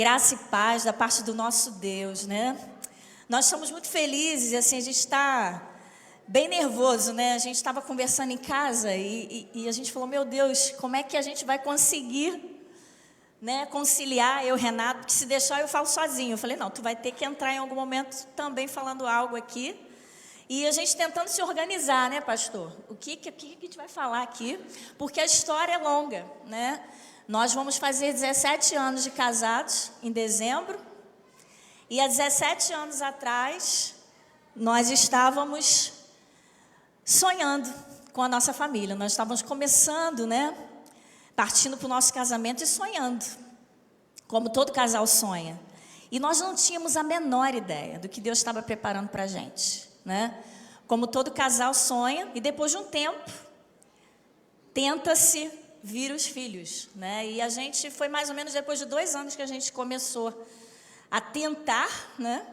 Graça e paz da parte do nosso Deus, né? Nós estamos muito felizes, assim, a gente está bem nervoso, né? A gente estava conversando em casa e a gente falou, meu Deus, como é que a gente vai conseguir, né, conciliar eu, Renato, porque se deixar eu falo sozinho. Eu falei, não, tu vai ter que entrar em algum momento também falando algo aqui. E a gente tentando se organizar, né, pastor? O que a gente vai falar aqui? Porque a história é longa, né? Nós vamos fazer 17 anos de casados em dezembro. E há 17 anos atrás, nós estávamos sonhando com a nossa família. Nós estávamos começando, né? Partindo para o nosso casamento e sonhando, como todo casal sonha. E nós não tínhamos a menor ideia do que Deus estava preparando para a gente, né? Como todo casal sonha, e depois de um tempo, tenta-se vir os filhos, né? E a gente, foi mais ou menos depois de 2 anos que a gente começou a tentar, né?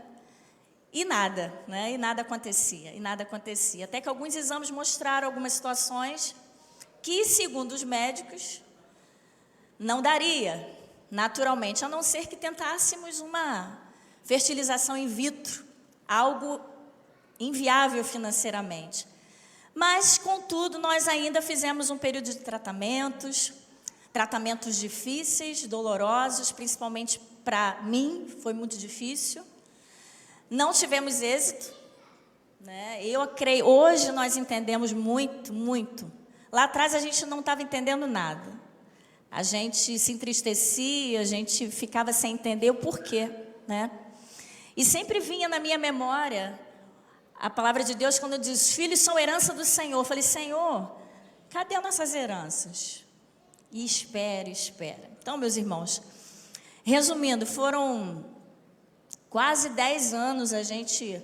E nada, né? E nada acontecia, Até que alguns exames mostraram algumas situações que, segundo os médicos, não daria, naturalmente, a não ser que tentássemos uma fertilização in vitro, algo inviável financeiramente. Mas, contudo, nós ainda fizemos um período de tratamentos difíceis, dolorosos, principalmente para mim, foi muito difícil. Não tivemos êxito, né? Eu creio, hoje nós entendemos muito, muito. Lá atrás a gente não estava entendendo nada. A gente se entristecia, a gente ficava sem entender o porquê, né? E sempre vinha na minha memória a palavra de Deus quando diz, filhos são herança do Senhor. Eu falei, Senhor, cadê as nossas heranças? E espera. Então, meus irmãos, resumindo, foram quase 10 anos a gente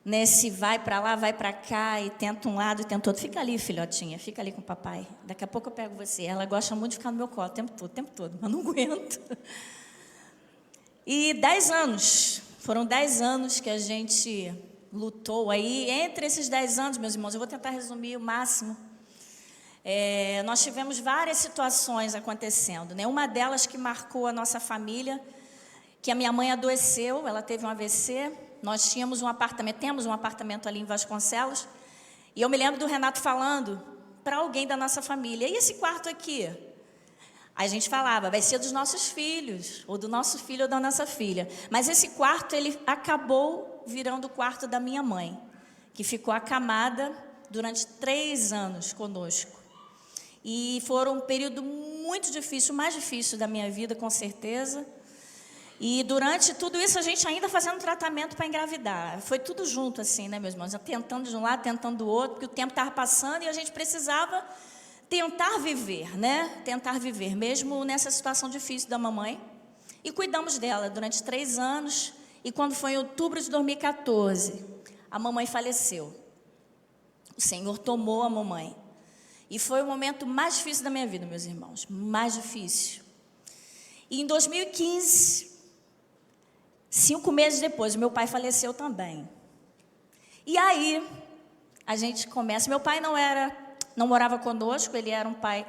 nesse vai para lá, vai para cá, e tenta um lado e tenta outro. Fica ali, filhotinha, fica ali com o papai. Daqui a pouco eu pego você. Ela gosta muito de ficar no meu colo o tempo todo, mas não aguento. E 10 anos, foram 10 anos que a gente lutou aí. Entre esses 10 anos, meus irmãos, eu vou tentar resumir o máximo. Nós tivemos várias situações acontecendo, né? Uma delas que marcou a nossa família, que a minha mãe adoeceu, ela teve um AVC. Nós temos um apartamento ali em Vasconcelos, e eu me lembro do Renato falando para alguém da nossa família, e esse quarto aqui? Aí a gente falava, vai ser dos nossos filhos, ou do nosso filho ou da nossa filha. Mas esse quarto, ele acabou virando o quarto da minha mãe, que ficou acamada durante 3 anos conosco. E foi um período muito difícil, o mais difícil da minha vida, com certeza. E durante tudo isso, a gente ainda fazendo tratamento para engravidar. Foi tudo junto, assim, né, meus irmãos? Tentando de um lado, tentando do outro, porque o tempo estava passando e a gente precisava tentar viver, né? Tentar viver, mesmo nessa situação difícil da mamãe. E cuidamos dela durante 3 anos. E quando foi em outubro de 2014, a mamãe faleceu. O Senhor tomou a mamãe. E foi o momento mais difícil da minha vida, meus irmãos. Mais difícil. E em 2015... 5 meses depois, meu pai faleceu também. E aí, a gente começa... Meu pai não morava conosco, ele era um pai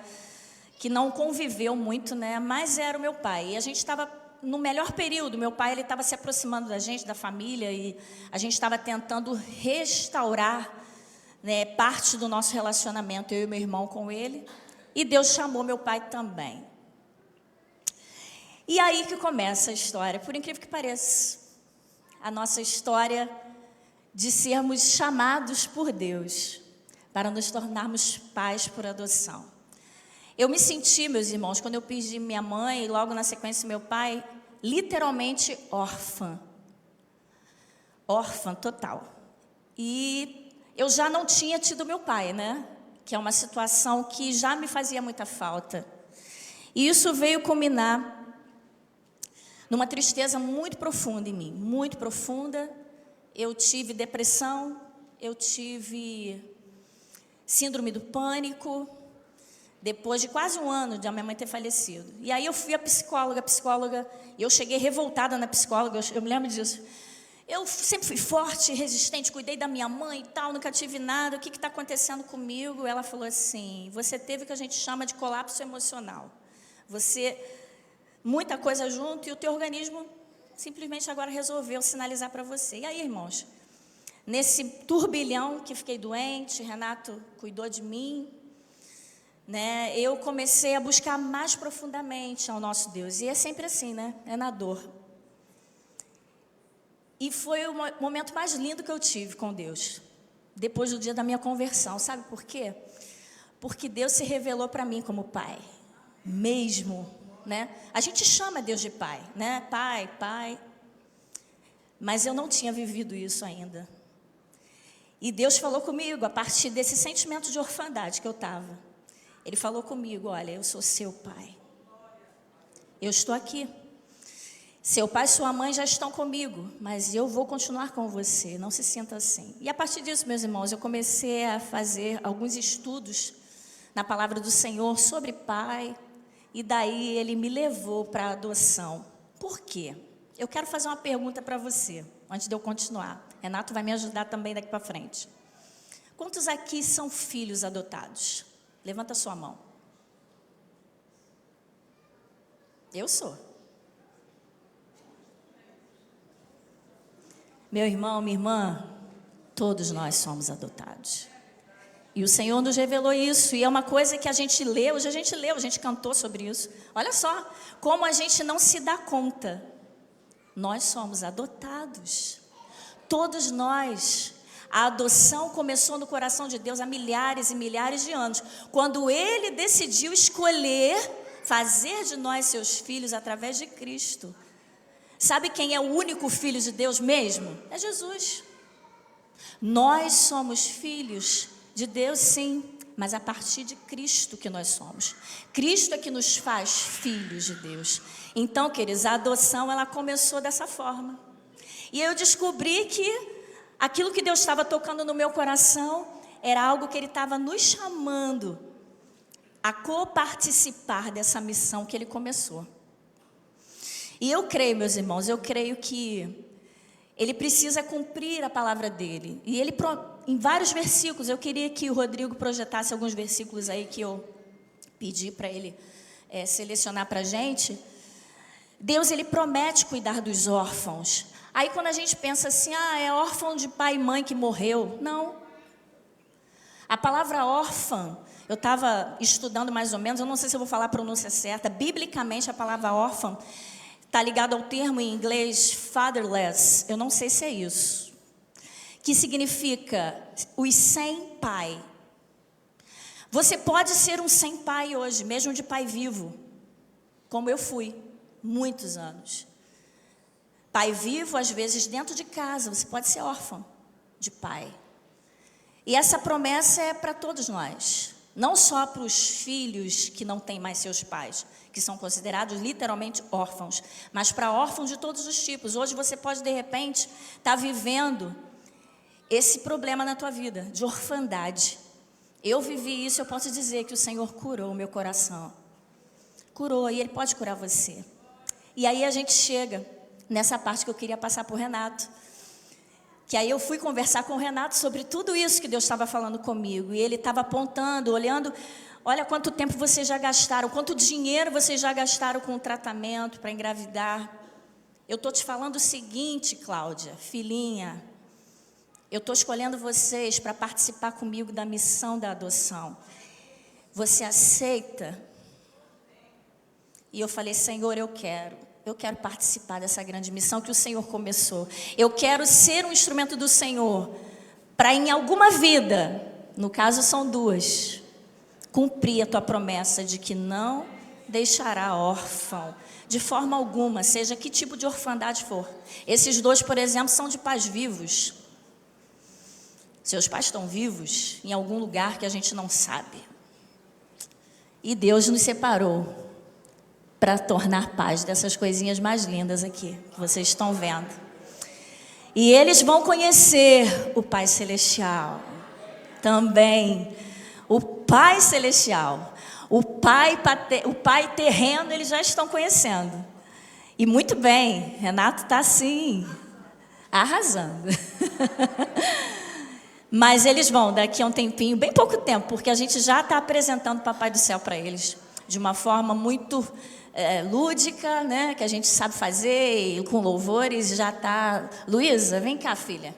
que não conviveu muito, né? Mas era o meu pai. E a gente estava no melhor período. Meu pai estava se aproximando da gente, da família, e a gente estava tentando restaurar, né, parte do nosso relacionamento, eu e meu irmão com ele. E Deus chamou meu pai também. E aí que começa a história, por incrível que pareça, a nossa história de sermos chamados por Deus para nos tornarmos pais por adoção. Eu me senti, meus irmãos, quando eu pedi minha mãe e logo na sequência meu pai, literalmente órfã. Órfã total. E eu já não tinha tido meu pai, né? Que é uma situação que já me fazia muita falta. E isso veio culminar numa tristeza muito profunda em mim, muito profunda. Eu tive depressão, eu tive síndrome do pânico, depois de quase 1 ano de a minha mãe ter falecido. E aí eu fui à psicóloga, e eu cheguei revoltada na psicóloga, eu me lembro disso. Eu sempre fui forte, resistente, cuidei da minha mãe e tal, nunca tive nada, o que está acontecendo comigo? Ela falou assim, você teve o que a gente chama de colapso emocional. Você muita coisa junto, e o teu organismo simplesmente agora resolveu sinalizar para você. E aí, irmãos, nesse turbilhão que fiquei doente, Renato cuidou de mim, né? Eu comecei a buscar mais profundamente ao nosso Deus. E é sempre assim, né? É na dor. E foi o momento mais lindo que eu tive com Deus, depois do dia da minha conversão. Sabe por quê? Porque Deus se revelou para mim como Pai, mesmo, né? A gente chama Deus de Pai, né? Pai, Pai. Mas eu não tinha vivido isso ainda. E Deus falou comigo a partir desse sentimento de orfandade que eu estava. Ele falou comigo: olha, eu sou seu pai. Eu estou aqui. Seu pai e sua mãe já estão comigo, mas eu vou continuar com você, não se sinta assim. E a partir disso, meus irmãos, eu comecei a fazer alguns estudos na palavra do Senhor sobre pai, e daí ele me levou para a adoção. Por quê? Eu quero fazer uma pergunta para você, antes de eu continuar. Renato vai me ajudar também daqui para frente. Quantos aqui são filhos adotados? Levanta a sua mão. Eu sou. Meu irmão, minha irmã, todos nós somos adotados. E o Senhor nos revelou isso, e é uma coisa que a gente leu, hoje a gente cantou sobre isso. Olha só, como a gente não se dá conta. Nós somos adotados. Todos nós. A adoção começou no coração de Deus há milhares e milhares de anos, quando Ele decidiu escolher fazer de nós seus filhos através de Cristo. Sabe quem é o único filho de Deus mesmo? É Jesus. Nós somos filhos de Deus, sim, mas a partir de Cristo que nós somos. Cristo é que nos faz filhos de Deus. Então, queridos, a adoção, ela começou dessa forma. E eu descobri que aquilo que Deus estava tocando no meu coração era algo que Ele estava nos chamando a coparticipar dessa missão que Ele começou. E eu creio, meus irmãos, eu creio que Ele precisa cumprir a palavra dEle. E Ele, em vários versículos, eu queria que o Rodrigo projetasse alguns versículos aí que eu pedi para ele selecionar para a gente. Deus, Ele promete cuidar dos órfãos. Aí quando a gente pensa assim, é órfão de pai e mãe que morreu. Não. A palavra órfã, eu estava estudando mais ou menos, eu não sei se eu vou falar a pronúncia certa. Biblicamente, a palavra órfã está ligada ao termo em inglês fatherless. Eu não sei se é isso. Que significa os sem pai. Você pode ser um sem pai hoje, mesmo de pai vivo. Como eu fui, muitos anos. Pai vivo, às vezes, dentro de casa. Você pode ser órfão de pai. E essa promessa é para todos nós. Não só para os filhos que não têm mais seus pais, que são considerados literalmente órfãos, mas para órfãos de todos os tipos. Hoje você pode, de repente, estar vivendo esse problema na tua vida, de orfandade. Eu vivi isso, eu posso dizer que o Senhor curou o meu coração. Curou, e Ele pode curar você. E aí a gente chega nessa parte que eu queria passar para o Renato, que aí eu fui conversar com o Renato sobre tudo isso que Deus estava falando comigo, e ele estava apontando, olhando, olha quanto tempo vocês já gastaram, quanto dinheiro vocês já gastaram com o tratamento para engravidar. Eu estou te falando o seguinte, Cláudia, filhinha, eu estou escolhendo vocês para participar comigo da missão da adoção. Você aceita? E eu falei, Senhor, eu quero participar dessa grande missão que o Senhor começou. Eu quero ser um instrumento do Senhor para em alguma vida, no caso são duas, cumprir a tua promessa de que não deixará órfão, de forma alguma, seja que tipo de orfandade for. Esses dois, por exemplo, são de pais vivos. Seus pais estão vivos em algum lugar que a gente não sabe. E Deus nos separou para tornar paz dessas coisinhas mais lindas aqui, que vocês estão vendo. E eles vão conhecer o Pai Celestial também. O Pai Celestial. O Pai terreno, eles já estão conhecendo. E muito bem, Renato está assim, arrasando. Mas eles vão, daqui a um tempinho, bem pouco tempo, porque a gente já está apresentando o Papai do Céu para eles. de uma forma muito lúdica, né? Que a gente sabe fazer, e com louvores, já está... Luísa, vem cá, filha.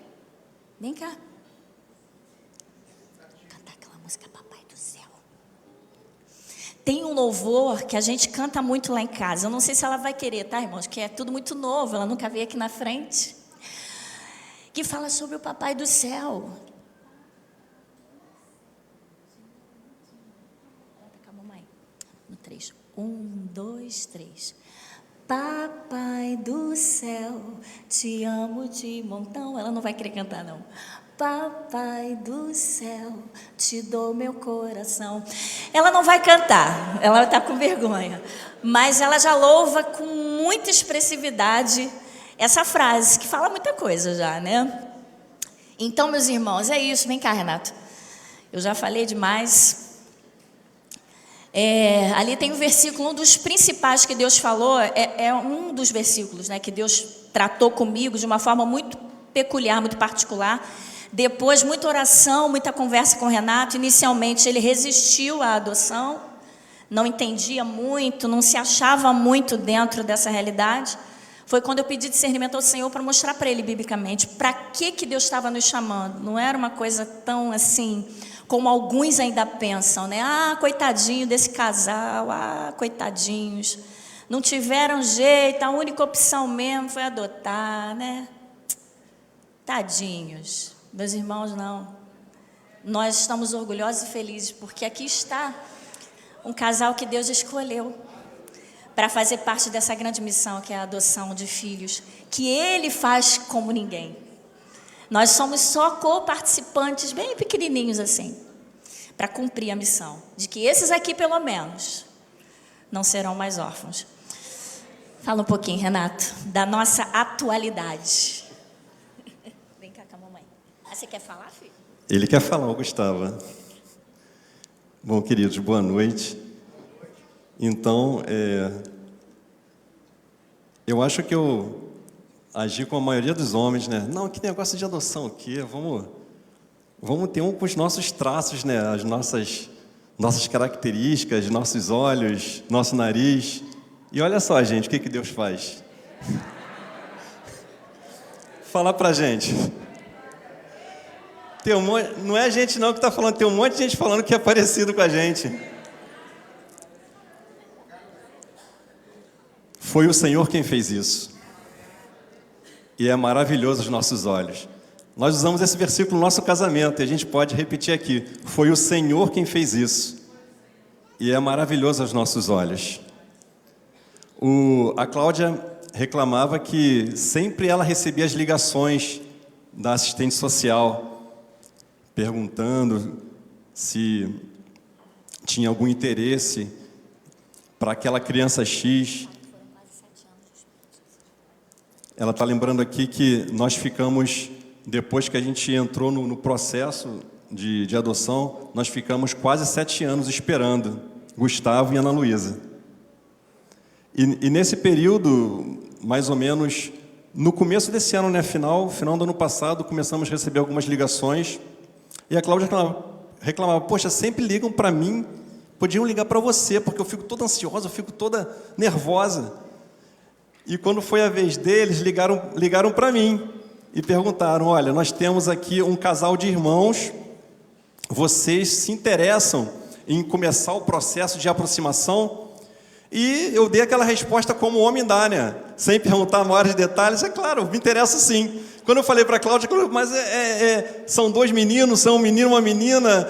Vem cá. Cantar aquela música Papai do Céu. Tem um louvor que a gente canta muito lá em casa. Eu não sei se ela vai querer, tá, irmãos? Que é tudo muito novo, ela nunca veio aqui na frente. Que fala sobre o Papai do Céu. Com a mamãe. No 3. 1, 2, 3. Papai do céu, te amo de montão. Ela não vai querer cantar, não. Papai do céu, te dou meu coração. Ela não vai cantar, ela está com vergonha. Mas ela já louva com muita expressividade essa frase, que fala muita coisa já, né? Então, meus irmãos, é isso. Vem cá, Renato. Eu já falei demais. Ali tem um versículo, um dos principais que Deus falou, é um dos versículos, né, que Deus tratou comigo de uma forma muito peculiar, muito particular. Depois, muita oração, muita conversa com o Renato. Inicialmente, ele resistiu à adoção, não entendia muito, não se achava muito dentro dessa realidade. Foi quando eu pedi discernimento ao Senhor para mostrar para ele, biblicamente, para que Deus estava nos chamando. Não era uma coisa tão assim... como alguns ainda pensam, né? Ah, coitadinho desse casal, coitadinhos. Não tiveram jeito, a única opção mesmo foi adotar, né? Tadinhos. Meus irmãos, não. Nós estamos orgulhosos e felizes, porque aqui está um casal que Deus escolheu para fazer parte dessa grande missão, que é a adoção de filhos, que Ele faz como ninguém. Nós somos só co-participantes, bem pequenininhos assim, para cumprir a missão, de que esses aqui, pelo menos, não serão mais órfãos. Fala um pouquinho, Renato, da nossa atualidade. Vem cá com a mamãe. Você quer falar, filho? Ele quer falar, Gustavo. Bom, queridos, boa noite. Então, eu acho que eu agi com a maioria dos homens, né? Não, que negócio de adoção aqui, vamos ter um com os nossos traços, né? As nossas características, nossos olhos, nosso nariz. E olha só, gente, o que Deus faz? Fala pra gente. Não é a gente não que está falando, tem um monte de gente falando que é parecido com a gente. Foi o Senhor quem fez isso. E é maravilhoso aos nossos olhos. Nós usamos esse versículo no nosso casamento, e a gente pode repetir aqui. Foi o Senhor quem fez isso. E é maravilhoso aos nossos olhos. A Cláudia reclamava que sempre ela recebia as ligações da assistente social, perguntando se tinha algum interesse para aquela criança X. Ela está lembrando aqui que nós ficamos, depois que a gente entrou no processo de adoção, nós ficamos quase 7 anos esperando Gustavo e Ana Luísa. E nesse período, mais ou menos, no começo desse ano, né, final do ano passado, começamos a receber algumas ligações, e a Cláudia reclamava, poxa, sempre ligam para mim, podiam ligar para você, porque eu fico toda ansiosa, eu fico toda nervosa. E quando foi a vez deles, ligaram para mim e perguntaram, olha, nós temos aqui um casal de irmãos, vocês se interessam em começar o processo de aproximação? E eu dei aquela resposta como homem dá, né? Sem perguntar maiores detalhes, é claro, me interessa sim. Quando eu falei para a Cláudia, mas são 2 meninos, são um menino e uma menina,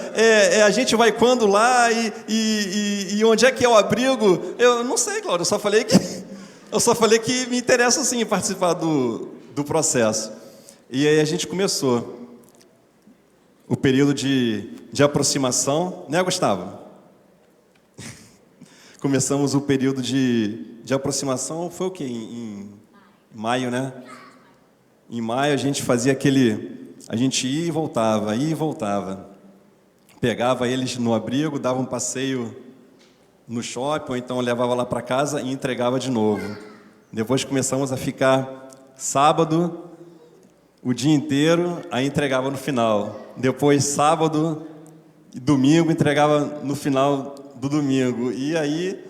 a gente vai quando lá e onde é que é o abrigo? Eu não sei, Cláudia, eu só falei que me interessa sim participar do processo. E aí a gente começou o período de aproximação, né, Gustavo? Começamos o período de aproximação, foi o quê? Em maio, né? Em maio a gente fazia a gente ia e voltava. Pegava eles no abrigo, dava um passeio no shopping, ou então levava lá para casa e entregava de novo. Depois começamos a ficar sábado, o dia inteiro, aí entregava no final. Depois sábado e domingo, entregava no final do domingo. E aí,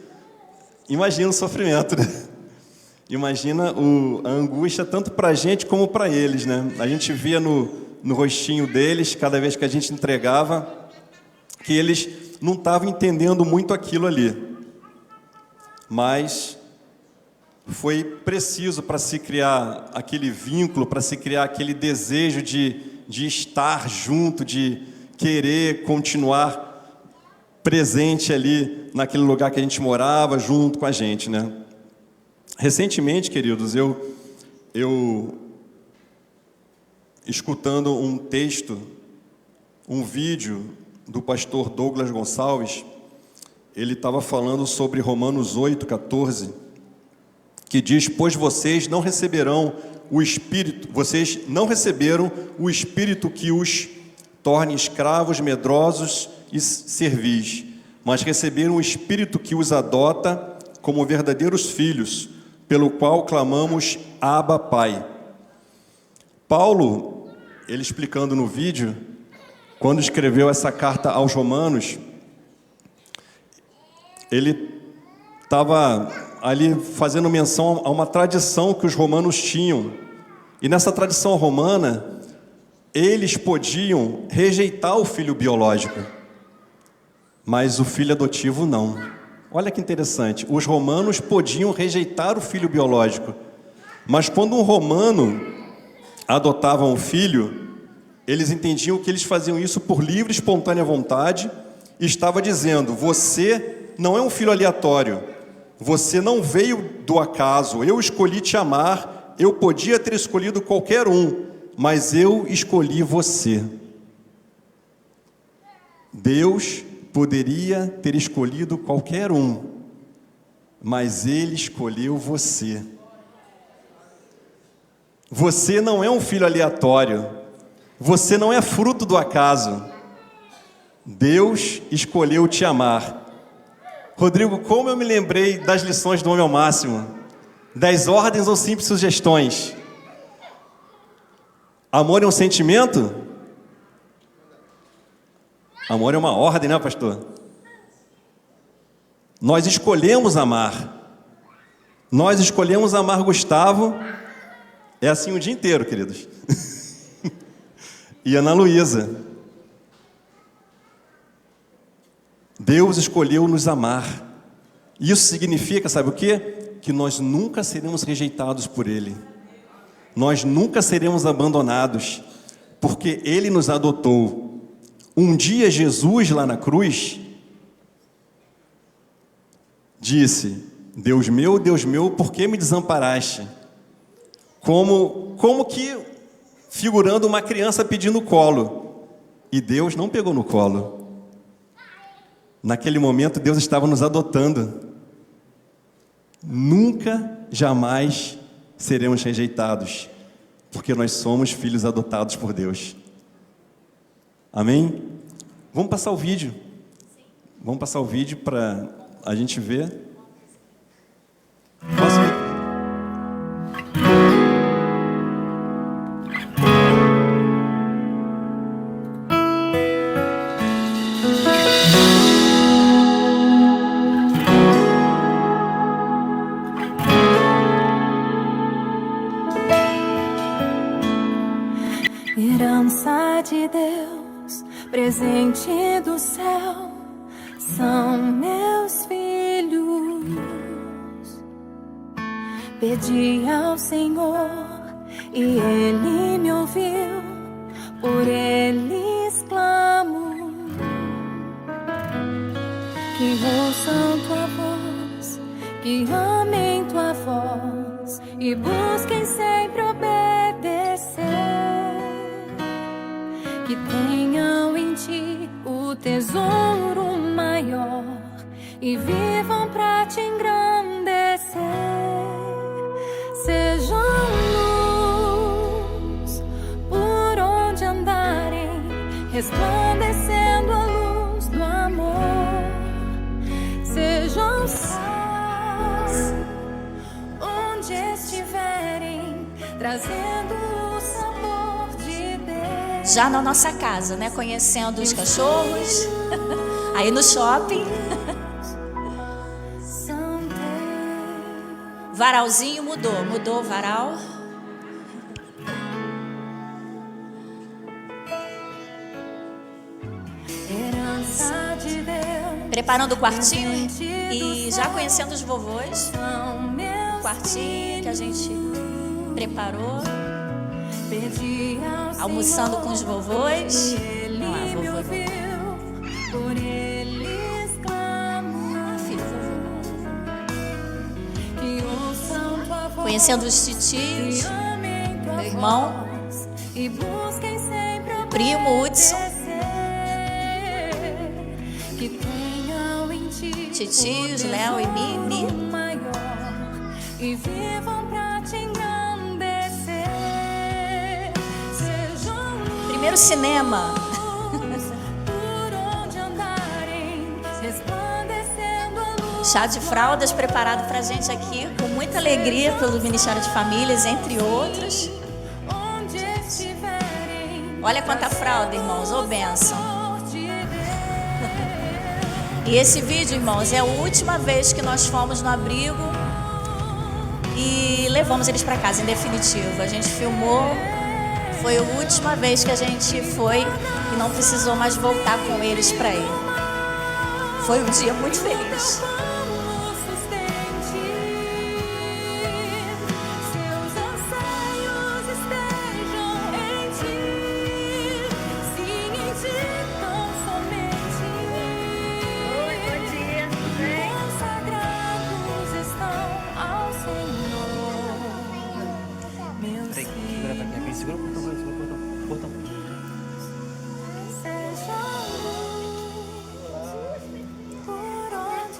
imagina o sofrimento, né? Imagina a angústia tanto para a gente como para eles, né? A gente via no rostinho deles, cada vez que a gente entregava, que eles não estavam entendendo muito aquilo ali. Mas foi preciso para se criar aquele vínculo, para se criar aquele desejo de estar junto, de querer continuar presente ali naquele lugar que a gente morava, junto com a gente, né? Recentemente, queridos, eu escutando um texto, um vídeo do pastor Douglas Gonçalves, ele estava falando sobre Romanos 8,14, que diz: pois vocês não receberam o Espírito, vocês não receberam o Espírito que os torne escravos, medrosos e servis, mas receberam o Espírito que os adota como verdadeiros filhos, pelo qual clamamos Abba, Pai. Paulo, ele explicando no vídeo, quando escreveu essa carta aos Romanos, ele estava ali fazendo menção a uma tradição que os romanos tinham. E nessa tradição romana, eles podiam rejeitar o filho biológico, mas o filho adotivo não. Olha que interessante, os romanos podiam rejeitar o filho biológico, mas quando um romano adotava um filho, eles entendiam que eles faziam isso por livre e espontânea vontade, e estava dizendo: você não é um filho aleatório, você não veio do acaso, eu escolhi te amar, eu podia ter escolhido qualquer um, mas eu escolhi você. Deus poderia ter escolhido qualquer um, mas Ele escolheu você. Você não é um filho aleatório, você não é fruto do acaso. Deus escolheu te amar. Rodrigo, como eu me lembrei das lições do Homem ao Máximo, 10 ordens ou simples sugestões. Amor é um sentimento? Amor é uma ordem, né, pastor? Nós escolhemos amar. Nós escolhemos amar Gustavo. É assim o dia inteiro, queridos. E Ana Luísa. Deus escolheu nos amar. Isso significa, sabe o quê? Que nós nunca seremos rejeitados por Ele. Nós nunca seremos abandonados, porque Ele nos adotou. Um dia Jesus, lá na cruz, disse: Deus meu, por que me desamparaste? Como que figurando uma criança pedindo colo. E Deus não pegou no colo. Naquele momento, Deus estava nos adotando. Nunca, jamais seremos rejeitados, porque nós somos filhos adotados por Deus. Amém? Vamos passar o vídeo. Vamos passar o vídeo para a gente ver. Posso ver? Herança de Deus, presente do céu, são meus filhos. Pedi ao Senhor e Ele me ouviu, por eles clamo. Que ouçam tua voz, que amem tua voz e busquem sempre obedecer. Que tenham em ti o tesouro maior e vivam pra te engrandecer. Sejam luz por onde andarem, resplandecendo a luz do amor. Sejam sal onde estiverem, trazendo o sabor de Deus. Já na nossa casa, né? Conhecendo os cachorros, aí no shopping. Varalzinho mudou o varal. Herança de Deus. Preparando o quartinho e já conhecendo os vovôs. São meus O quartinho que a gente preparou. Pedi ao Almoçando Senhor, com os vovôs. Ele Não, me vovô. ouviu, por eles clamo, Filho, vovô. que ouçam tua voz, Conhecendo os que titios. amem tua Meu irmão. voz, e busquem sempre Primo Hudson. obedecer, que tenham em ti Titios, o Léo e tesouro Mimi. maior, e vivam pra te engrandecer. Sejam Primeiro cinema. por onde andarem, resplandecendo a luz. Chá de fraldas preparado pra gente aqui, com muita alegria pelo Ministério de Famílias, entre outros. Onde estiverem, Olha quanta fralda, irmãos, ô bênção. amor de Deus. E esse vídeo, irmãos, é a última vez que nós fomos no abrigo e levamos eles pra casa, em definitivo. A gente filmou, foi a última vez que a gente foi e não precisou mais voltar com eles pra ir. Foi um dia muito feliz. Como sustente, seus anseios estejam em ti, sim, em ti tão somente. Consagrados estão ao Senhor, meus Segura pra aqui, segura o portão.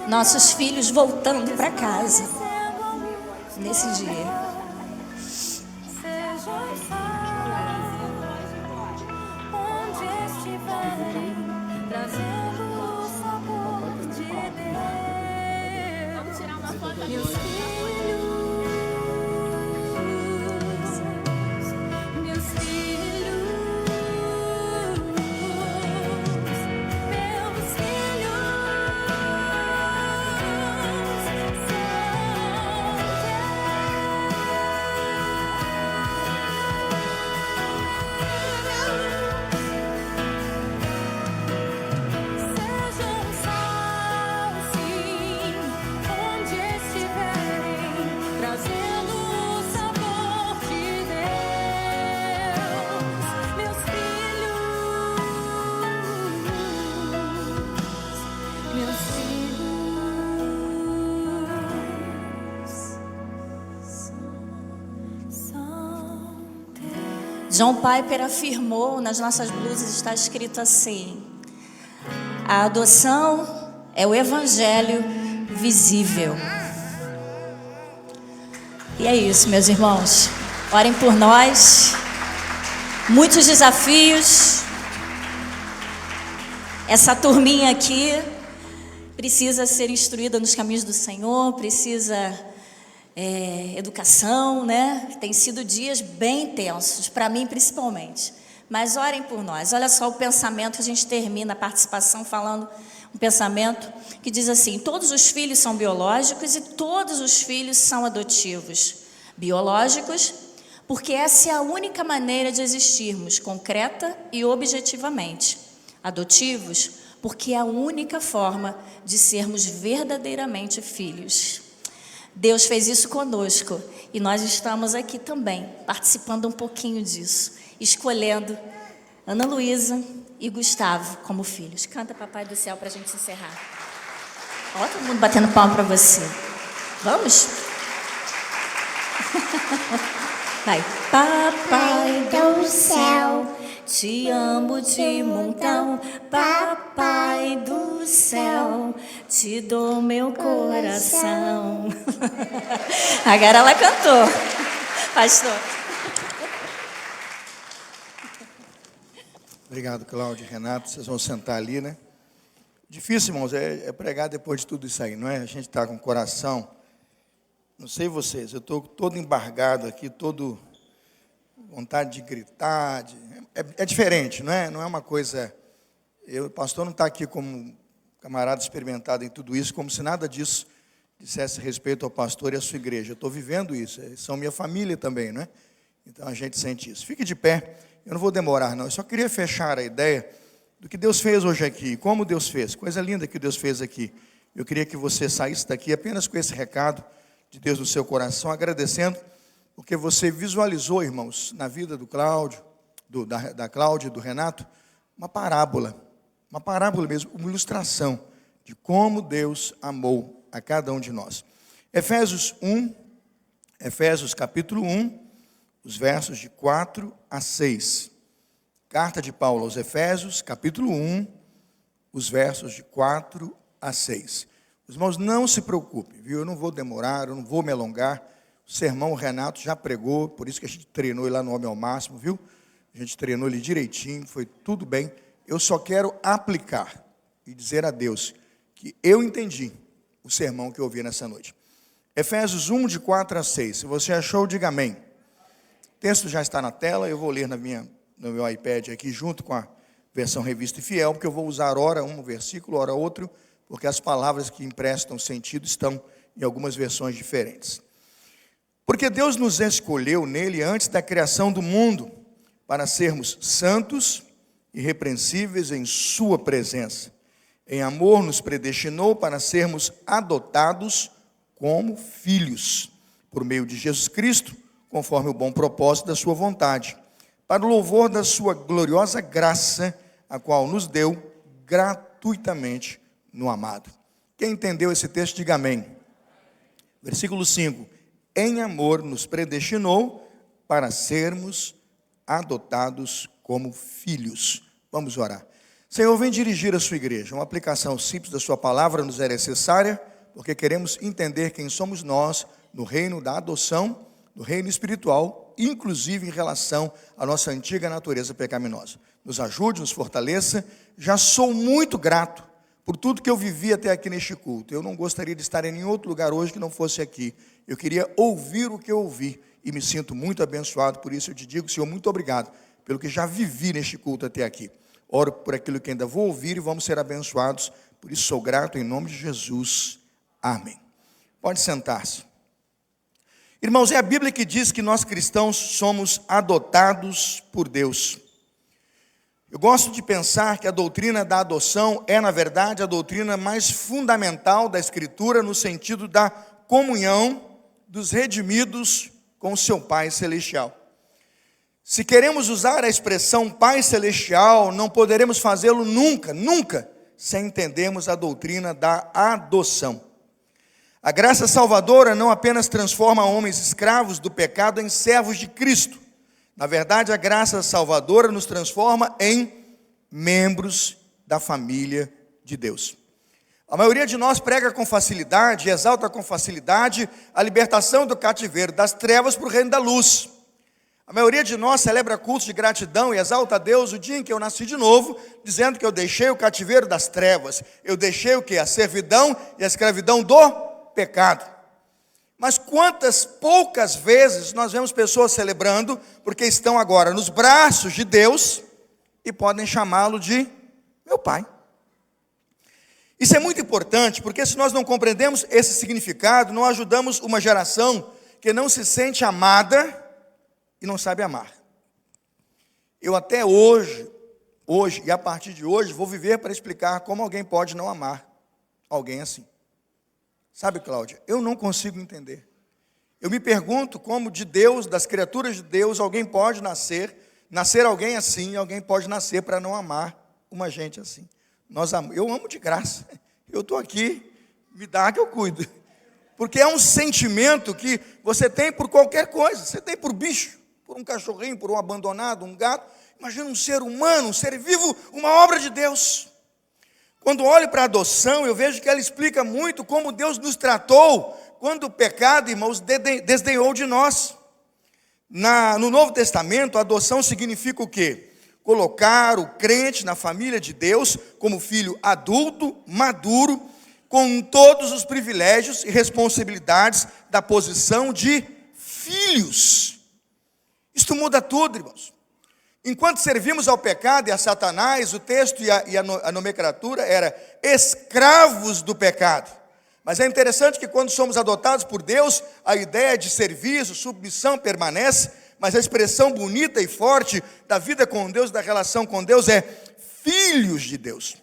Nossos filhos voltando pra casa nesse dia. Sejam onde estiverem, trazendo o sabor de Deus. Vamos tirar uma foto aqui. Meus filhos, meus filhos, meus filhos. Sejam sal, sim, onde estiverem, trazendo o sabor de Deus. Meus filhos, meus filhos são teus. John Piper afirmou, nas nossas blusas está escrito assim: a adoção é o evangelho visível. E é isso, meus irmãos. Orem por nós. Muitos desafios. Essa turminha aqui precisa ser instruída nos caminhos do Senhor, precisa educação, né? Tem sido dias bem tensos, para mim principalmente. Mas orem por nós. Olha só o pensamento que a gente termina a participação falando, um pensamento que diz assim: todos os filhos são biológicos e todos os filhos são adotivos. Biológicos, porque essa é a única maneira de existirmos, concreta e objetivamente. Adotivos, porque é a única forma de sermos verdadeiramente filhos. Deus fez isso conosco e nós estamos aqui também, participando um pouquinho disso, escolhendo Ana Luísa e Gustavo como filhos. Canta Papai do Céu para a gente encerrar. Ó, todo mundo batendo palma para você. Vamos? Vai. Papai do céu, te amo de montão. Papai do céu, te dou meu coração. Agora ela cantou, pastor. Obrigado, Cláudio e Renato. Vocês vão sentar ali, né? Difícil, irmãos, é pregar depois de tudo isso aí, não é? A gente está com o coração, não sei vocês, eu estou todo embargado aqui, todo vontade de gritar. É diferente, não é? Não é uma coisa... O pastor não está aqui como camarada experimentado em tudo isso, como se nada disso dissesse respeito ao pastor e à sua igreja. Eu estou vivendo isso, eles são minha família também, não é? Então a gente sente isso. Fique de pé, eu não vou demorar não, eu só queria fechar a ideia do que Deus fez hoje aqui, como Deus fez, coisa linda que Deus fez aqui. Eu queria que você saísse daqui apenas com esse recado de Deus no seu coração, agradecendo, porque você visualizou, irmãos, na vida do Cláudio, da Cláudia e do Renato, uma parábola mesmo, uma ilustração de como Deus amou a cada um de nós. Efésios capítulo 1, os versos de 4 a 6. Carta de Paulo aos Efésios, capítulo 1, os versos de 4 a 6. Os irmãos, não se preocupem, viu? Eu não vou demorar, eu não vou me alongar. O sermão o Renato já pregou, por isso que a gente treinou ele lá no Homem ao Máximo, viu? A gente treinou ele direitinho, foi tudo bem. Eu só quero aplicar e dizer a Deus que eu entendi o sermão que eu ouvi nessa noite. Efésios 1, de 4 a 6. Se você achou, diga amém. O texto já está na tela, eu vou ler no meu iPad aqui, junto com a versão Revista e Fiel, porque eu vou usar ora um versículo, ora outro, porque as palavras que emprestam sentido estão em algumas versões diferentes. Porque Deus nos escolheu nele antes da criação do mundo, para sermos santos e irrepreensíveis em sua presença. Em amor nos predestinou para sermos adotados como filhos, por meio de Jesus Cristo, conforme o bom propósito da sua vontade, para o louvor da sua gloriosa graça, a qual nos deu gratuitamente no amado. Quem entendeu esse texto, diga amém. Versículo 5. Em amor nos predestinou para sermos adotados como filhos. Vamos orar. Senhor, vem dirigir a sua igreja. Uma aplicação simples da sua palavra nos é necessária, porque queremos entender quem somos nós no reino da adoção, no reino espiritual, inclusive em relação à nossa antiga natureza pecaminosa. Nos ajude, nos fortaleça. Já sou muito grato por tudo que eu vivi até aqui neste culto. Eu não gostaria de estar em nenhum outro lugar hoje que não fosse aqui. Eu queria ouvir o que eu ouvi e me sinto muito abençoado. Por isso eu te digo, Senhor, muito obrigado pelo que já vivi neste culto até aqui. Oro por aquilo que ainda vou ouvir e vamos ser abençoados. Por isso sou grato em nome de Jesus. Amém. Pode sentar-se. Irmãos, é a Bíblia que diz que nós cristãos somos adotados por Deus. Eu gosto de pensar que a doutrina da adoção é, na verdade, a doutrina mais fundamental da Escritura, no sentido da comunhão dos redimidos com o seu Pai Celestial. Se queremos usar a expressão Pai Celestial, não poderemos fazê-lo nunca, sem entendermos a doutrina da adoção. A graça salvadora não apenas transforma homens escravos do pecado em servos de Cristo. Na verdade, a graça salvadora nos transforma em membros da família de Deus. A maioria de nós prega com facilidade, exalta com facilidade a libertação do cativeiro das trevas para o reino da luz. A maioria de nós celebra cultos de gratidão e exalta a Deus o dia em que eu nasci de novo, dizendo que eu deixei o cativeiro das trevas. Eu deixei o quê? A servidão e a escravidão do pecado. Mas quantas poucas vezes nós vemos pessoas celebrando porque estão agora nos braços de Deus e podem chamá-lo de meu Pai. Isso é muito importante, porque se nós não compreendemos esse significado, não ajudamos uma geração que não se sente amada e não sabe amar. Eu até hoje e a partir de hoje, vou viver para explicar como alguém pode não amar alguém assim. Sabe, Cláudia, eu não consigo entender. Eu me pergunto como de Deus, das criaturas de Deus, alguém pode nascer alguém assim, alguém pode nascer para não amar uma gente assim. Eu amo de graça. Eu estou aqui, me dá que eu cuido. Porque é um sentimento que você tem por qualquer coisa. Você tem por bicho, por um cachorrinho, por um abandonado, um gato. Imagina um ser humano, um ser vivo, uma obra de Deus. Quando olho para a adoção, eu vejo que ela explica muito como Deus nos tratou quando o pecado, irmãos, desdenhou de nós. No Novo Testamento, a adoção significa o quê? Colocar o crente na família de Deus como filho adulto, maduro, com todos os privilégios e responsabilidades da posição de filhos. Isto muda tudo, irmãos. Enquanto servimos ao pecado e a Satanás, o texto e a nomenclatura era escravos do pecado. Mas é interessante que quando somos adotados por Deus, a ideia de serviço, submissão permanece, mas a expressão bonita e forte da vida com Deus, da relação com Deus é filhos de Deus.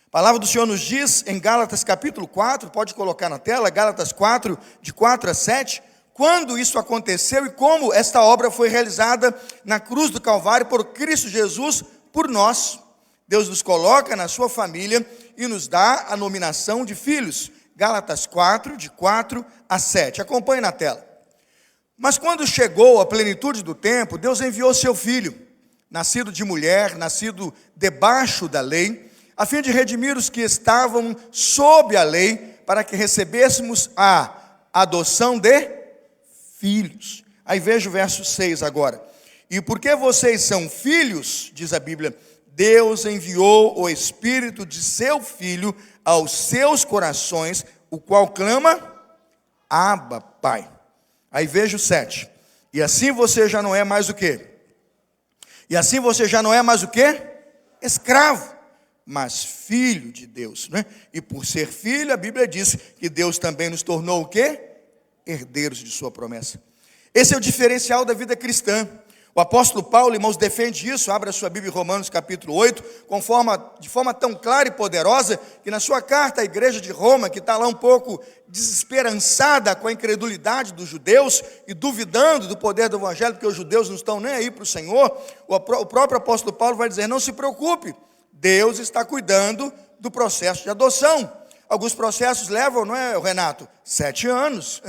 A palavra do Senhor nos diz em Gálatas capítulo 4, pode colocar na tela, Gálatas 4, de 4 a 7, quando isso aconteceu e como esta obra foi realizada na cruz do Calvário por Cristo Jesus, por nós. Deus nos coloca na sua família e nos dá a nominação de filhos. Gálatas 4, de 4 a 7. Acompanhe na tela. Mas quando chegou a plenitude do tempo, Deus enviou seu filho, nascido de mulher, nascido debaixo da lei, a fim de redimir os que estavam sob a lei, para que recebêssemos a adoção de filhos. Aí veja o verso 6 agora. E porque vocês são filhos, diz a Bíblia, Deus enviou o Espírito de seu Filho aos seus corações, o qual clama, Abba, Pai. Aí veja o 7. E assim você já não é mais o quê? E assim você já não é mais o quê? Escravo, mas filho de Deus, né? E por ser filho, a Bíblia diz que Deus também nos tornou o quê? Herdeiros de sua promessa. Esse é o diferencial da vida cristã. O apóstolo Paulo, irmãos, defende isso. Abra a sua Bíblia em Romanos capítulo 8, de forma tão clara e poderosa, que na sua carta à igreja de Roma, que está lá um pouco desesperançada com a incredulidade dos judeus e duvidando do poder do evangelho, porque os judeus não estão nem aí para o Senhor, o próprio apóstolo Paulo vai dizer, não se preocupe, Deus está cuidando do processo de adoção. Alguns processos levam, não é, Renato? 7 anos.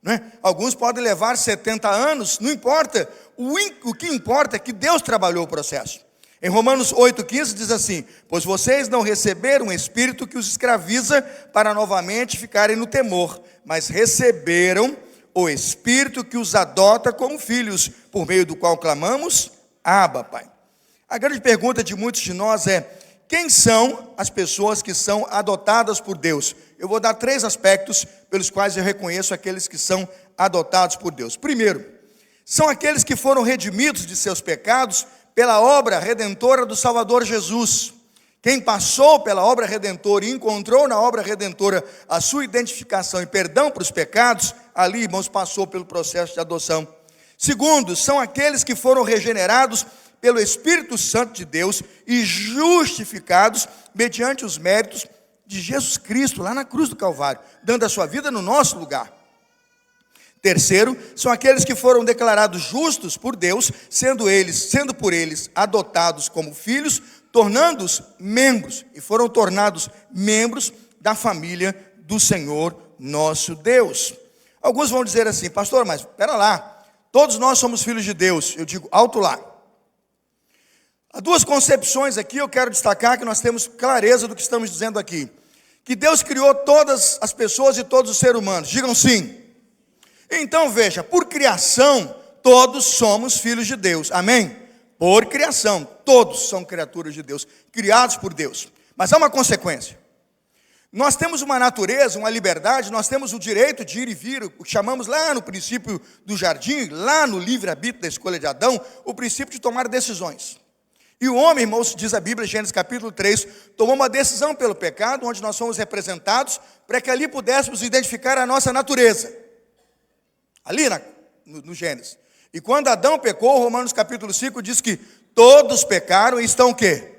Né? Alguns podem levar 70 anos, não importa. O que importa é que Deus trabalhou o processo. Em Romanos 8,15 diz assim, pois vocês não receberam um espírito que os escraviza para novamente ficarem no temor, mas receberam o espírito que os adota como filhos, por meio do qual clamamos, Abba, Pai. A grande pergunta de muitos de nós é, quem são as pessoas que são adotadas por Deus? Eu vou dar 3 aspectos pelos quais eu reconheço aqueles que são adotados por Deus. Primeiro, são aqueles que foram redimidos de seus pecados pela obra redentora do Salvador Jesus. Quem passou pela obra redentora e encontrou na obra redentora a sua identificação e perdão para os pecados, ali, irmãos, passou pelo processo de adoção. Segundo, são aqueles que foram regenerados pelo Espírito Santo de Deus e justificados mediante os méritos de Jesus Cristo, lá na cruz do Calvário, dando a sua vida no nosso lugar. Terceiro, são aqueles que foram declarados justos por Deus, sendo por eles adotados como filhos, tornando-os membros, e foram tornados membros da família do Senhor nosso Deus. Alguns vão dizer assim, pastor, mas espera lá, todos nós somos filhos de Deus. Eu digo, alto lá. Há 2 concepções aqui, eu quero destacar que nós temos clareza do que estamos dizendo aqui. Que Deus criou todas as pessoas e todos os seres humanos. Digam sim. Então veja, por criação, todos somos filhos de Deus. Amém? Por criação, todos são criaturas de Deus, criados por Deus. Mas há uma consequência. Nós temos uma natureza, uma liberdade, nós temos o direito de ir e vir, o que chamamos lá no princípio do jardim, lá no livre-arbítrio da escolha de Adão, o princípio de tomar decisões. E o homem, irmãos, diz a Bíblia, Gênesis capítulo 3, tomou uma decisão pelo pecado, onde nós fomos representados, para que ali pudéssemos identificar a nossa natureza. Ali no Gênesis. E quando Adão pecou, Romanos capítulo 5 diz que todos pecaram e estão o quê?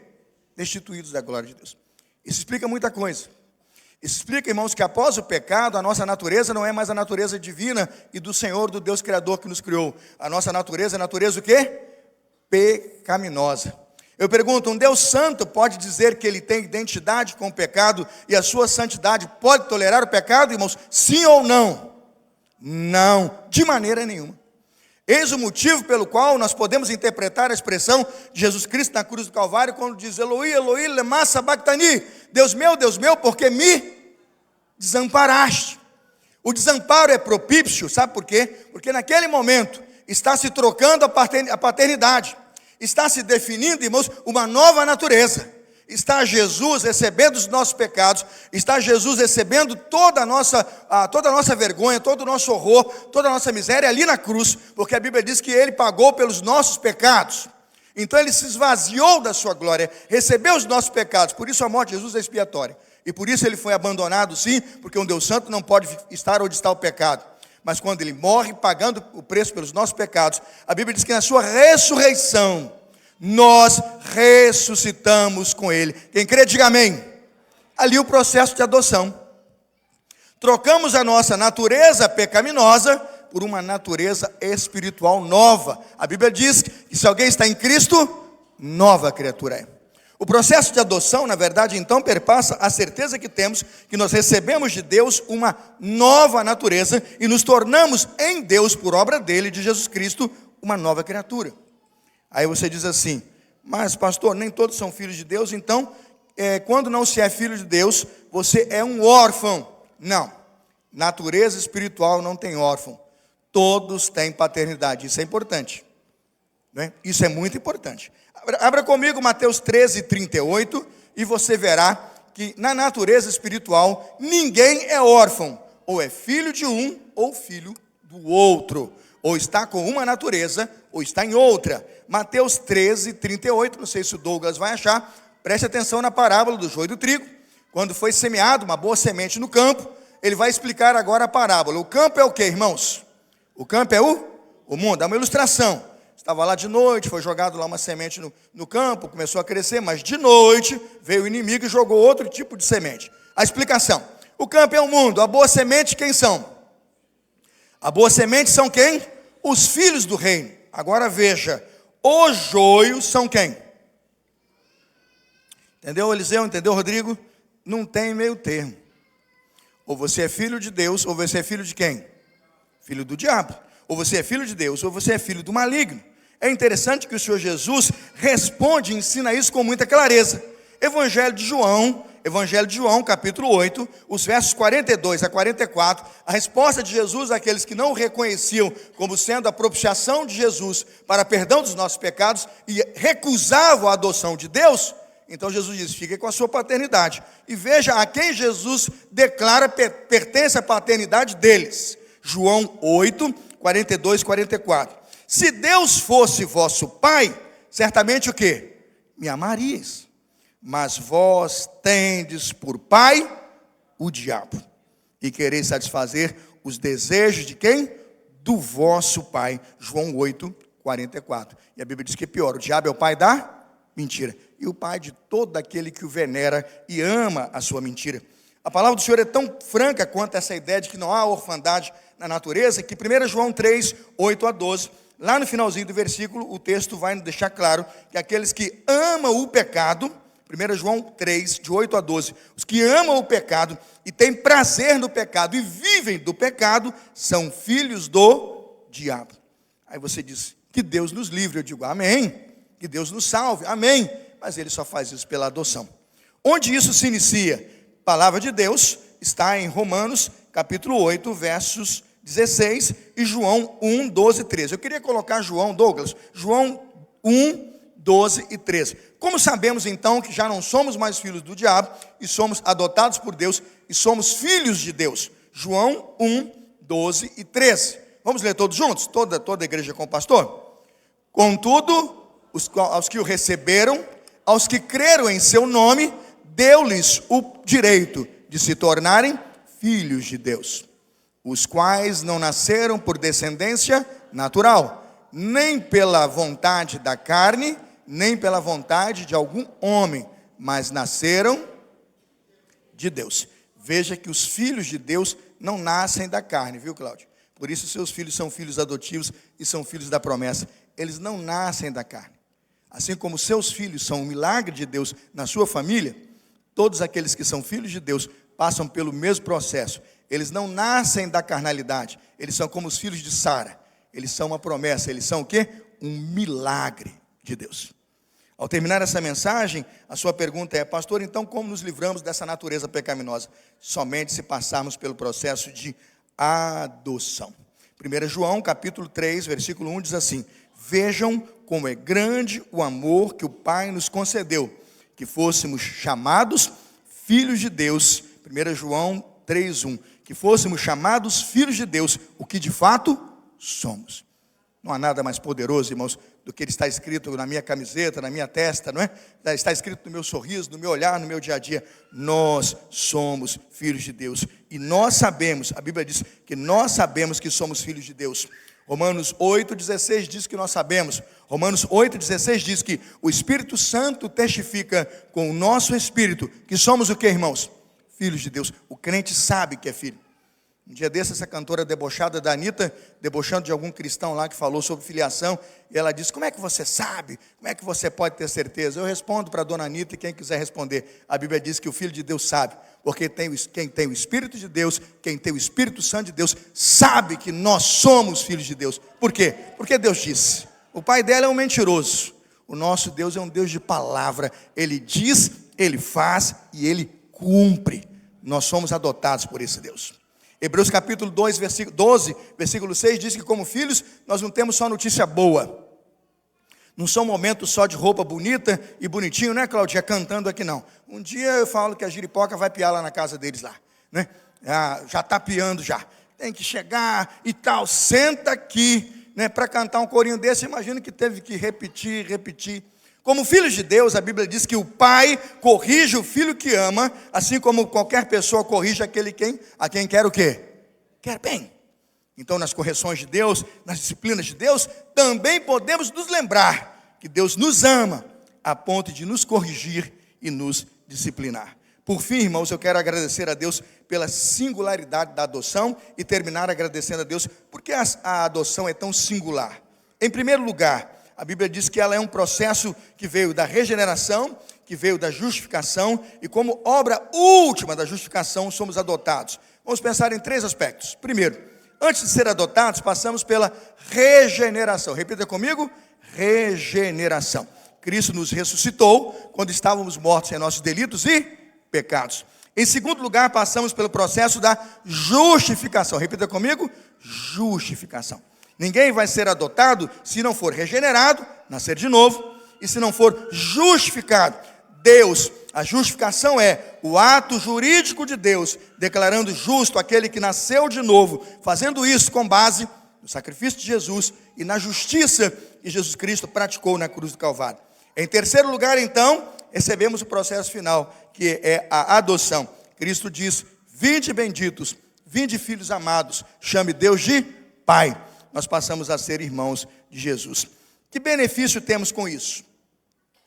Destituídos da glória de Deus. Isso explica muita coisa. Isso explica, irmãos, que após o pecado, a nossa natureza não é mais a natureza divina e do Senhor, do Deus Criador que nos criou. A nossa natureza é a natureza o quê? Pecaminosa. Eu pergunto, um Deus santo pode dizer que ele tem identidade com o pecado e a sua santidade pode tolerar o pecado, irmãos? Sim ou não? Não, de maneira nenhuma. Eis o motivo pelo qual nós podemos interpretar a expressão de Jesus Cristo na cruz do Calvário, quando diz, Eloi, Eloi, lema sabachthani, Deus meu, por que me desamparaste? O desamparo é propício, sabe por quê? Porque naquele momento está se trocando a paternidade, está se definindo, irmãos, uma nova natureza. Está Jesus recebendo os nossos pecados, está Jesus recebendo toda a nossa vergonha, todo o nosso horror, toda a nossa miséria ali na cruz, porque a Bíblia diz que Ele pagou pelos nossos pecados. Então Ele se esvaziou da sua glória, recebeu os nossos pecados, por isso a morte de Jesus é expiatória. E por isso ele foi abandonado, sim, porque um Deus santo não pode estar onde está o pecado. Mas quando ele morre, pagando o preço pelos nossos pecados, a Bíblia diz que na sua ressurreição, nós ressuscitamos com ele. Quem crê, diga amém. Ali o processo de adoção. Trocamos a nossa natureza pecaminosa por uma natureza espiritual nova. A Bíblia diz que se alguém está em Cristo, nova criatura é. O processo de adoção, na verdade, então, perpassa a certeza que temos que nós recebemos de Deus uma nova natureza e nos tornamos em Deus, por obra dele, de Jesus Cristo, uma nova criatura. Aí você diz assim, mas pastor, nem todos são filhos de Deus, então, quando não se é filho de Deus, você é um órfão. Não, natureza espiritual não tem órfão. Todos têm paternidade, isso é importante. Né? Isso é muito importante. Abra comigo Mateus 13:38 e você verá que na natureza espiritual ninguém é órfão, ou é filho de um ou filho do outro, ou está com uma natureza ou está em outra. Mateus 13:38, não sei se o Douglas vai achar, preste atenção na parábola do joio e do trigo. Quando foi semeado uma boa semente no campo, ele vai explicar agora a parábola. O campo é o que, irmãos? O campo é o mundo, é uma ilustração. Estava lá de noite, foi jogado lá uma semente no campo, começou a crescer, mas de noite veio o inimigo e jogou outro tipo de semente. A explicação: o campo é o mundo, a boa semente quem são? A boa semente são quem? Os filhos do reino. Agora veja, os joios são quem? Entendeu, Eliseu? Entendeu, Rodrigo? Não tem meio termo. Ou você é filho de Deus, ou você é filho de quem? Filho do diabo. Ou você é filho de Deus, ou você é filho do maligno. É interessante que o Senhor Jesus responde e ensina isso com muita clareza. Evangelho de João, capítulo 8, os versos 42 a 44, a resposta de Jesus àqueles que não o reconheciam como sendo a propiciação de Jesus para perdão dos nossos pecados e recusavam a adoção de Deus. Então Jesus diz, fique com a sua paternidade. E veja a quem Jesus declara pertence a paternidade deles. João 8, 42 e 44. Se Deus fosse vosso Pai, certamente o quê? Me amarias. Mas vós tendes por pai o diabo, e quereis satisfazer os desejos de quem? Do vosso pai. João 8, 44. E a Bíblia diz que é pior, o diabo é o pai da mentira, e o pai de todo aquele que o venera e ama a sua mentira. A palavra do Senhor é tão franca quanto essa ideia de que não há orfandade na natureza, que 1 João 3, 8 a 12, lá no finalzinho do versículo, o texto vai nos deixar claro que aqueles que amam o pecado, 1 João 3, de 8 a 12, os que amam o pecado e têm prazer no pecado e vivem do pecado, são filhos do diabo. Aí você diz, que Deus nos livre. Eu digo, amém. Que Deus nos salve, amém. Mas ele só faz isso pela adoção. Onde isso se inicia? A palavra de Deus está em Romanos, capítulo 8, versos 16 e João 1, 12 e 13. Eu queria colocar João, Douglas, João 1, 12 e 13. Como sabemos então que já não somos mais filhos do diabo e somos adotados por Deus e somos filhos de Deus? João 1, 12 e 13. Vamos ler todos juntos? Toda a igreja com o pastor? Contudo, aos que o receberam, aos que creram em seu nome, deu-lhes o direito de se tornarem filhos de Deus, os quais não nasceram por descendência natural, nem pela vontade da carne, nem pela vontade de algum homem, mas nasceram de Deus. Veja que os filhos de Deus não nascem da carne, viu, Cláudio? Por isso seus filhos são filhos adotivos e são filhos da promessa. Eles não nascem da carne. Assim como seus filhos são um milagre de Deus na sua família, todos aqueles que são filhos de Deus passam pelo mesmo processo. Eles não nascem da carnalidade. Eles são como os filhos de Sara. Eles são uma promessa. Eles são o quê? Um milagre de Deus. Ao terminar essa mensagem, a sua pergunta é, pastor, então como nos livramos dessa natureza pecaminosa? Somente se passarmos pelo processo de adoção. 1 João, capítulo 3, versículo 1, diz assim, vejam como é grande o amor que o Pai nos concedeu, que fôssemos chamados filhos de Deus. 1 João 3, 1, que fôssemos chamados filhos de Deus, o que de fato somos. Não há nada mais poderoso, irmãos, do que está escrito na minha camiseta, na minha testa, não é? Está escrito no meu sorriso, no meu olhar, no meu dia a dia. Nós somos filhos de Deus. E nós sabemos, a Bíblia diz que nós sabemos que somos filhos de Deus. Romanos 8,16 diz que nós sabemos. Romanos 8,16 diz que o Espírito Santo testifica com o nosso espírito que somos o que, irmãos? Filhos de Deus. O crente sabe que é filho. Um dia desse, essa cantora debochada da Anitta, debochando de algum cristão lá que falou sobre filiação, e ela disse: como é que você sabe? Como é que você pode ter certeza? Eu respondo para a dona Anitta e quem quiser responder. A Bíblia diz que o Filho de Deus sabe, porque quem tem o Espírito de Deus, quem tem o Espírito Santo de Deus, sabe que nós somos filhos de Deus. Por quê? Porque Deus disse. O pai dela é um mentiroso. O nosso Deus é um Deus de palavra. Ele diz, Ele faz e Ele cumpre. Nós somos adotados por esse Deus. Hebreus capítulo 2, versículo 12, versículo 6, diz que como filhos, nós não temos só notícia boa. Não são momentos só de roupa bonita e bonitinho, né, Claudinha, cantando aqui não. Um dia eu falo que a giripoca vai piar lá na casa deles lá, né? Já está piando já. Tem que chegar e tal, senta aqui, né, para cantar um corinho desse. Imagina que teve que repetir. Como filhos de Deus, a Bíblia diz que o pai corrige o filho que ama, assim como qualquer pessoa corrige aquele a quem quer o quê? Quer bem. Então, nas correções de Deus, nas disciplinas de Deus, também podemos nos lembrar que Deus nos ama, a ponto de nos corrigir e nos disciplinar. Por fim, irmãos, eu quero agradecer a Deus pela singularidade da adoção e terminar agradecendo a Deus porque a adoção é tão singular. Em primeiro lugar, a Bíblia diz que ela é um processo que veio da regeneração, que veio da justificação, e como obra última da justificação, somos adotados. Vamos pensar em 3 aspectos. Primeiro, antes de ser adotados, passamos pela regeneração. Repita comigo: regeneração. Cristo nos ressuscitou quando estávamos mortos em nossos delitos e pecados. Em segundo lugar, passamos pelo processo da justificação. Repita comigo: justificação. Ninguém vai ser adotado se não for regenerado, nascer de novo, e se não for justificado. Deus, a justificação é o ato jurídico de Deus, declarando justo aquele que nasceu de novo, fazendo isso com base no sacrifício de Jesus e na justiça que Jesus Cristo praticou na cruz do Calvário. Em terceiro lugar, então, recebemos o processo final, que é a adoção. Cristo diz: vinde benditos, vinde filhos amados, chame Deus de Pai. Nós passamos a ser irmãos de Jesus. Que benefício temos com isso?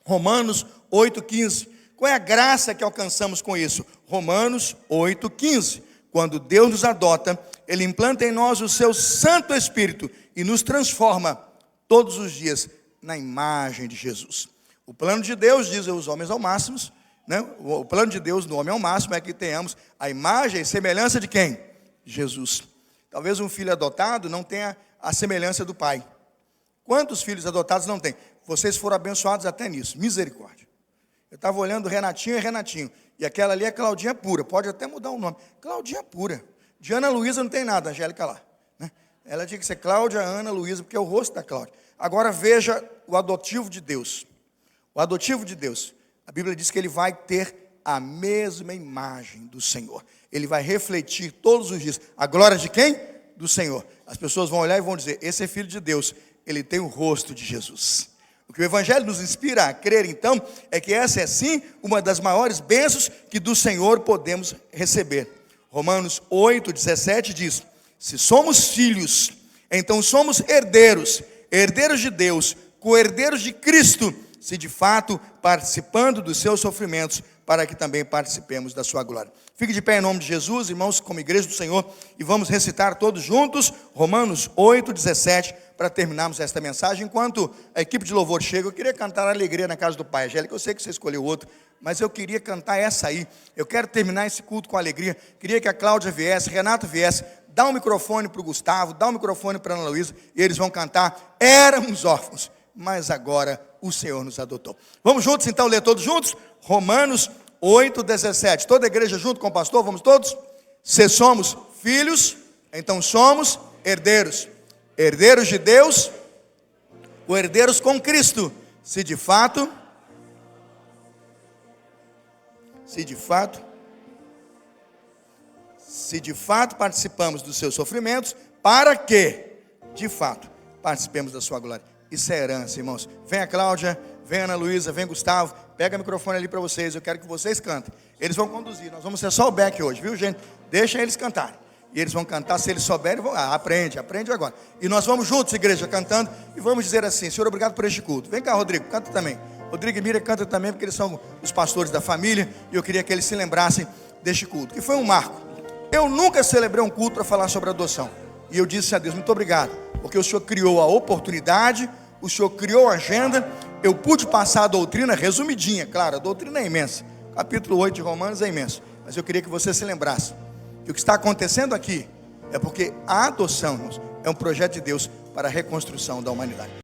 Romanos 8,15. Qual é a graça que alcançamos com isso? Romanos 8,15. Quando Deus nos adota, Ele implanta em nós o seu Santo Espírito e nos transforma todos os dias na imagem de Jesus. O plano de Deus, dizem os homens ao máximo, né? O plano de Deus no homem ao máximo é que tenhamos a imagem e semelhança de quem? Jesus. Talvez um filho adotado não tenha a semelhança do pai. Quantos filhos adotados não tem? Vocês foram abençoados até nisso, misericórdia. Eu estava olhando Renatinho e Renatinho, e aquela ali é Claudinha Pura, pode até mudar o nome, Claudinha Pura. De Ana Luísa não tem nada, Angélica lá, né? Ela tinha que ser Cláudia, Ana Luísa, porque é o rosto da Cláudia. Agora veja o adotivo de Deus. O adotivo de Deus, a Bíblia diz que ele vai ter a mesma imagem do Senhor. Ele vai refletir todos os dias a glória de quem? Do Senhor. As pessoas vão olhar e vão dizer: esse é filho de Deus, ele tem o rosto de Jesus. O que o Evangelho nos inspira a crer, então, é que essa é sim uma das maiores bênçãos que do Senhor podemos receber. Romanos 8,17 diz: se somos filhos, então somos herdeiros, herdeiros de Deus, co-herdeiros de Cristo, se de fato participando dos seus sofrimentos, para que também participemos da sua glória. Fique de pé em nome de Jesus, irmãos, como igreja do Senhor, e vamos recitar todos juntos Romanos 8,17, para terminarmos esta mensagem. Enquanto a equipe de louvor chega, eu queria cantar a Alegria na Casa do Pai. Angélica, eu sei que você escolheu outro, mas eu queria cantar essa aí. Eu quero terminar esse culto com alegria. Queria que a Cláudia viesse, Renato viesse, dá um microfone para o Gustavo, dá um microfone para a Ana Luísa, e eles vão cantar Éramos Órfãos, mas agora o Senhor nos adotou. Vamos juntos então ler todos juntos? Romanos 8,17. Toda a igreja junto com o pastor, vamos todos? Se somos filhos, então somos herdeiros. Herdeiros de Deus, ou herdeiros com Cristo. Se de fato participamos dos seus sofrimentos, para que, de fato, participemos da sua glória. Isso é herança, irmãos. Vem a Cláudia, vem a Ana Luísa, vem Gustavo, pega o microfone ali para vocês, eu quero que vocês cantem. Eles vão conduzir, nós vamos ser só o back hoje, viu, gente? Deixa eles cantarem. E eles vão cantar, se eles souberem, vão, aprende agora. E nós vamos juntos, igreja, cantando, e vamos dizer assim: Senhor, obrigado por este culto. Vem cá, Rodrigo, canta também. Rodrigo e Miriam canta também, porque eles são os pastores da família, e eu queria que eles se lembrassem deste culto, que foi um marco. Eu nunca celebrei um culto para falar sobre adoção. E eu disse a Deus, muito obrigado, porque o Senhor criou a oportunidade, o Senhor criou a agenda, eu pude passar a doutrina resumidinha, claro, a doutrina é imensa. Capítulo 8 de Romanos é imenso. Mas eu queria que você se lembrasse que o que está acontecendo aqui é porque a adoção, irmãos, é um projeto de Deus para a reconstrução da humanidade.